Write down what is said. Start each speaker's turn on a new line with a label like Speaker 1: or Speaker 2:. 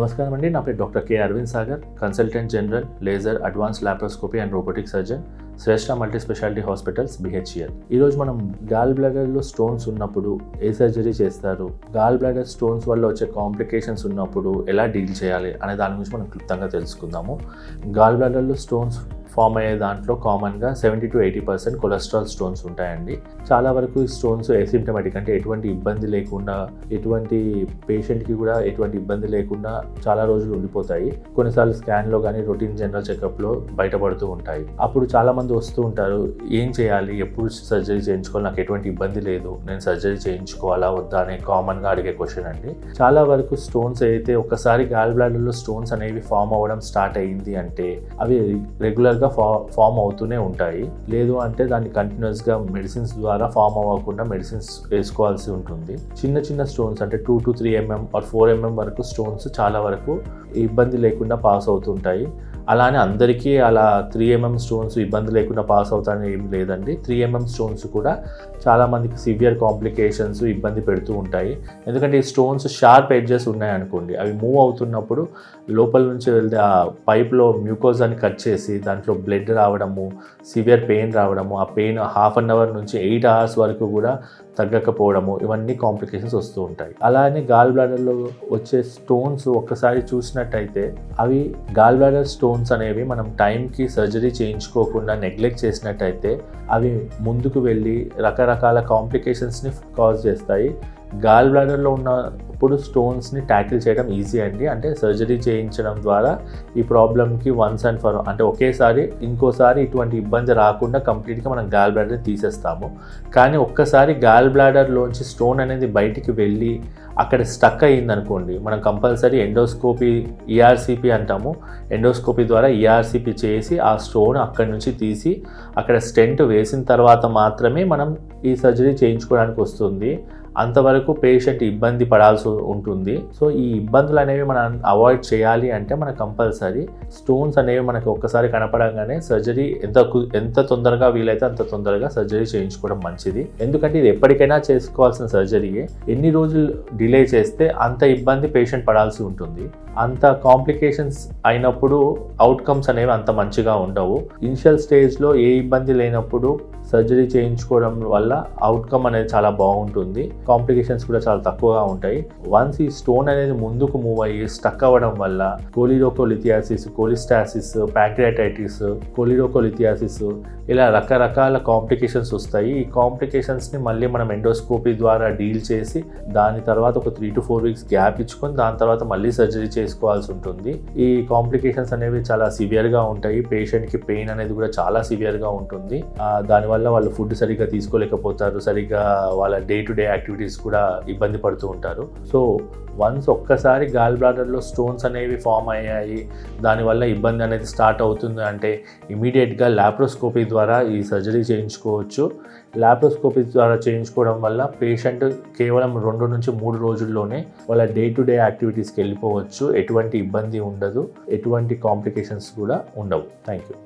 Speaker 1: నమస్కారం అండి. నా పేరు doctor K Aravind Sagar, consultant general laser advance laparoscopy and robotic surgeon, Shreshta multi speciality hospitals BHCL. ఈరోజు మనం గాల్ బ్లాడర్లో స్టోన్స్ ఉన్నప్పుడు ఏ సర్జరీ చేస్తారు, గాల్ బ్లాడర్ స్టోన్స్ వల్ల వచ్చే కాంప్లికేషన్స్ ఉన్నప్పుడు ఎలా డీల్ చేయాలి అనే దాని గురించి మనం క్లుప్తంగా తెలుసుకుందాము. గాల్ బ్లాడర్లో స్టోన్స్ ఫామ్ అయ్యే దాంట్లో కామన్గా 70 to 80% కొలెస్ట్రాల్ స్టోన్స్ ఉంటాయండి. చాలా వరకు ఈ స్టోన్స్ ఎసిమ్టమాటిక్, అంటే ఎటువంటి ఇబ్బంది లేకుండా, ఎటువంటి పేషెంట్కి కూడా ఎటువంటి ఇబ్బంది లేకుండా చాలా రోజులు ఉండిపోతాయి. కొన్నిసార్లు స్కాన్లో కానీ రొటీన్ జనరల్ చెకప్లో బయటపడుతూ ఉంటాయి. అప్పుడు చాలామంది వస్తూ ఉంటారు, ఏం చేయాలి, ఎప్పుడు సర్జరీ చేయించుకోవాలి, నాకు ఎటువంటి ఇబ్బంది లేదు, నేను సర్జరీ చేయించుకోవాలా వద్దా అనే కామన్గా అడిగే క్వశ్చన్ అండి. చాలా వరకు స్టోన్స్ అయితే ఒకసారి గాల్ బ్లాడర్లో స్టోన్స్ అనేవి ఫామ్ అవ్వడం స్టార్ట్ అయ్యింది అంటే అవి రెగ్యులర్గా ఫామ్ అవుతూనే ఉంటాయి. లేదు అంటే దాన్ని కంటిన్యూస్గా మెడిసిన్స్ ద్వారా ఫామ్ అవ్వకుండా మెడిసిన్స్ వేసుకోవాల్సి ఉంటుంది. చిన్న చిన్న స్టోన్స్ అంటే 2 to 3 mm or 4 mm వరకు స్టోన్స్ చాలా వరకు ఇబ్బంది లేకుండా పాస్ అవుతుంటాయి. అలానే అందరికీ అలా 3 mm స్టోన్స్ ఇబ్బంది లేకుండా పాస్ అవుతాయని ఏం లేదండి. 3 mm స్టోన్స్ కూడా చాలామందికి సివియర్ కాంప్లికేషన్స్ ఇబ్బంది పెడుతూ ఉంటాయి. ఎందుకంటే ఈ స్టోన్స్ షార్ప్ ఎడ్జెస్ ఉన్నాయనుకోండి, అవి మూవ్ అవుతున్నప్పుడు లోపల నుంచి వెళ్తే ఆ పైప్లో మ్యూకోజాని కట్ చేసి దాంట్లో బ్లడ్ రావడము, సివియర్ పెయిన్ రావడము, ఆ పెయిన్ 1/2 hour నుంచి 8 hours వరకు కూడా తగ్గకపోవడము, ఇవన్నీ కాంప్లికేషన్స్ వస్తూ ఉంటాయి. అలానే గాల్ బ్లాడర్లో వచ్చే స్టోన్స్ ఒక్కసారి చూసినట్టయితే అవి గాల్ బ్లాడర్ స్టోన్స్ అనేవి మనం టైంకి సర్జరీ చేయించుకోకుండా నెగ్లెక్ట్ చేసినట్టయితే అవి ముందుకు వెళ్ళి రకరకాల కాంప్లికేషన్స్ని కాజ్ చేస్తాయి. గాల్ బ్లాడర్లో ఉన్నప్పుడు స్టోన్స్ని ట్యాకిల్ చేయడం ఈజీ అండి. అంటే సర్జరీ చేయించడం ద్వారా ఈ ప్రాబ్లమ్కి వన్స్ అండ్ ఫర్ అంటే ఒకేసారి ఇంకోసారి ఇటువంటి ఇబ్బంది రాకుండా కంప్లీట్గా మనం గాల్ బ్లాడర్ని తీసేస్తాము. కానీ ఒక్కసారి గాల్ బ్లాడర్లోంచి స్టోన్ అనేది బయటికి వెళ్ళి అక్కడ స్టక్ అయ్యింది అనుకోండి, మనం కంపల్సరీ ఎండోస్కోపీ ERCP అంటాము. ఎండోస్కోపీ ద్వారా ERCP చేసి ఆ స్టోన్ అక్కడి నుంచి తీసి అక్కడ స్టెంట్ వేసిన తర్వాత మాత్రమే మనం ఈ సర్జరీ చేయించుకోవడానికి వస్తుంది. అంతవరకు పేషెంట్ ఇబ్బంది పడాల్సి ఉంటుంది. సో ఈ ఇబ్బందులు అనేవి మనం అవాయిడ్ చేయాలి అంటే మనం కంపల్సరీ స్టోన్స్ అనేవి మనకి ఒక్కసారి కనపడంగానే సర్జరీ ఎంత తొందరగా వీలైతే అంత తొందరగా సర్జరీ చేయించుకోవడం మంచిది. ఎందుకంటే ఇది ఎప్పటికైనా చేసుకోవాల్సిన సర్జరీయే. ఎన్ని రోజులు డిలే చేస్తే అంత ఇబ్బంది పేషెంట్ పడాల్సి ఉంటుంది. అంత కాంప్లికేషన్స్ అయినప్పుడు అవుట్కమ్స్ అనేవి అంత మంచిగా ఉండవు. ఇనిషియల్ స్టేజ్లో ఏ ఇబ్బంది లేనప్పుడు సర్జరీ చేయించుకోవడం వల్ల అవుట్కమ్ అనేది చాలా బాగుంటుంది. కాంప్లికేషన్స్ కూడా చాలా తక్కువగా ఉంటాయి. వన్స్ ఈ స్టోన్ అనేది ముందుకు మూవ్ అయ్యి స్టక్ అవ్వడం వల్ల కోలిడోకోలిథియాసిస్, కోలిస్టాసిస్, ప్యాంక్రియాటైటిస్, కోలిడోకోలిథియాసిస్ ఇలా రకరకాల కాంప్లికేషన్స్ వస్తాయి. ఈ కాంప్లికేషన్స్ని మళ్ళీ మనం ఎండోస్కోపీ ద్వారా డీల్ చేసి దాని తర్వాత ఒక 3 to 4 weeks గ్యాప్ ఇచ్చుకొని దాని తర్వాత మళ్ళీ సర్జరీ చేసుకోవాల్సి ఉంటుంది. ఈ కాంప్లికేషన్స్ అనేవి చాలా సివియర్గా ఉంటాయి. పేషెంట్కి పెయిన్ అనేది కూడా చాలా సివియర్గా ఉంటుంది. దానివల్ల వాళ్ళు ఫుడ్ సరిగ్గా తీసుకోలేకపోతారు, సరిగ్గా వాళ్ళ డే టు డే యాక్టివిటీస్ కూడా ఇబ్బంది పడుతూ ఉంటారు. సో వన్స్ ఒక్కసారి గాల్ బ్లాడర్లో స్టోన్స్ అనేవి ఫామ్ అయ్యాయి, దానివల్ల ఇబ్బంది అనేది స్టార్ట్ అవుతుంది అంటే ఇమీడియట్గా లాప్రోస్కోపీ ద్వారా ఈ సర్జరీ చేయించుకోవచ్చు. లాప్రోస్కోపీ ద్వారా చేయించుకోవడం వల్ల పేషెంట్ కేవలం 2 నుంచి 3 రోజుల్లోనే వాళ్ళ డే టు డే యాక్టివిటీస్కి వెళ్ళిపోవచ్చు. ఎటువంటి ఇబ్బంది ఉండదు, ఎటువంటి కాంప్లికేషన్స్ కూడా ఉండవు. Thank you.